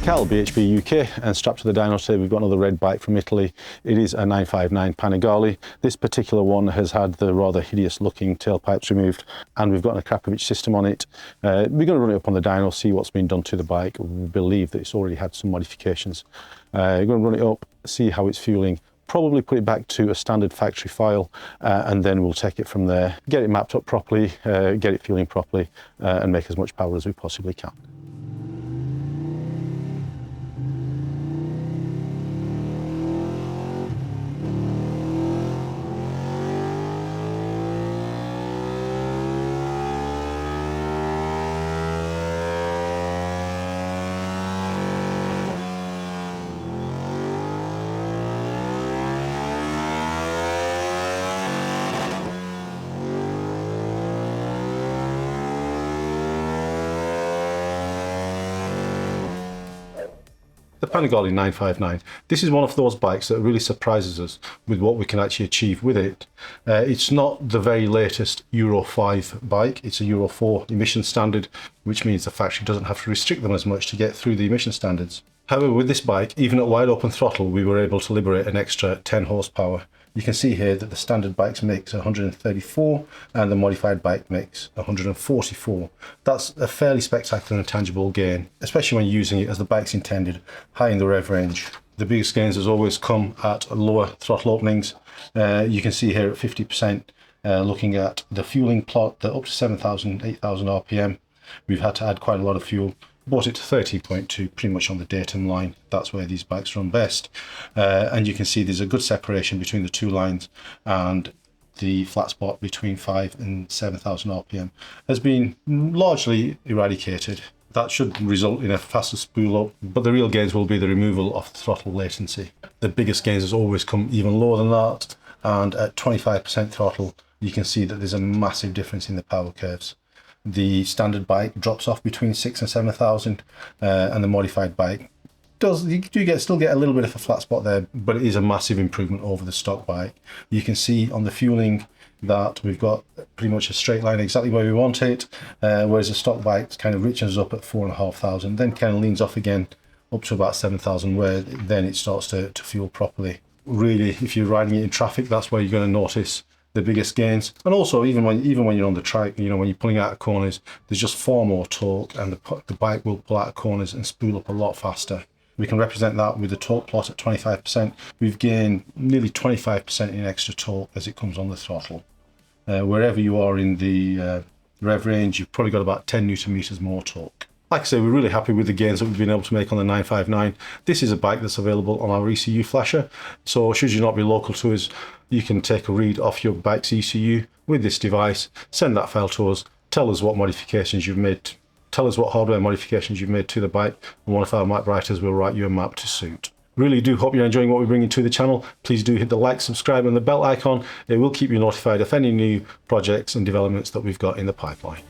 Cal, BHP UK, and strapped to the dyno today we've got another red bike from Italy. It is a 959 Panigale. This particular one has had the rather hideous looking tailpipes removed, and we've got a Krapovich system on it. We're going to run it up on the dyno, see what's been done to the bike. We believe that it's already had some modifications. We're going to run it up, see how it's fueling, probably put it back to a standard factory file, and then we'll take it from there, get it mapped up properly, get it fueling properly, and make as much power as we possibly can. The Panigale 959, this is one of those bikes that really surprises us with what we can actually achieve with it. It's not the very latest Euro 5 bike, it's a Euro 4 emission standard, which means the factory doesn't have to restrict them as much to get through the emission standards. However, with this bike, even at wide open throttle, we were able to liberate an extra 10 horsepower. You can see here that the standard bike makes 134 and the modified bike makes 144. That's a fairly spectacular and tangible gain, especially when using it as the bike's intended, high in the rev range. The biggest gains has always come at lower throttle openings. You can see here at 50%, looking at the fueling plot, that up to 7,000, 8,000 RPM, we've had to add quite a lot of fuel. Bought it to 30.2, pretty much on the datum line. That's where these bikes run best. And you can see there's a good separation between the two lines, and the flat spot between 5 and 7,000 RPM has been largely eradicated. That should result in a faster spool up, but the real gains will be the removal of the throttle latency. The biggest gains has always come even lower than that, and at 25% throttle, you can see that there's a massive difference in the power curves. The standard bike drops off between 6 and 7,000, and the modified bike you do still get a little bit of a flat spot there, but it is a massive improvement over the stock bike. You can see on the fueling that we've got pretty much a straight line exactly where we want it, whereas the stock bike kind of reaches up at 4,500, then kind of leans off again up to about 7,000, where then it starts to fuel properly. Really, if you're riding it in traffic, that's where you're going to notice the biggest gains. And also even when you're on the track, you know, when you're pulling out of corners, there's just far more torque, and the bike will pull out of corners and spool up a lot faster. We can represent that with the torque plot at 25%. We've gained nearly 25% in extra torque as it comes on the throttle. Wherever you are in the rev range, you've probably got about 10 Newton meters more torque. Like I say, we're really happy with the gains that we've been able to make on the 959. This is a bike that's available on our ECU Flasher, so should you not be local to us, you can take a read off your bike's ECU with this device, send that file to us, tell us what modifications you've made, tell us what hardware modifications you've made to the bike, and one of our map writers will write you a map to suit. Really do hope you're enjoying what we're bringing to the channel. Please do hit the like, subscribe and the bell icon. It will keep you notified of any new projects and developments that we've got in the pipeline.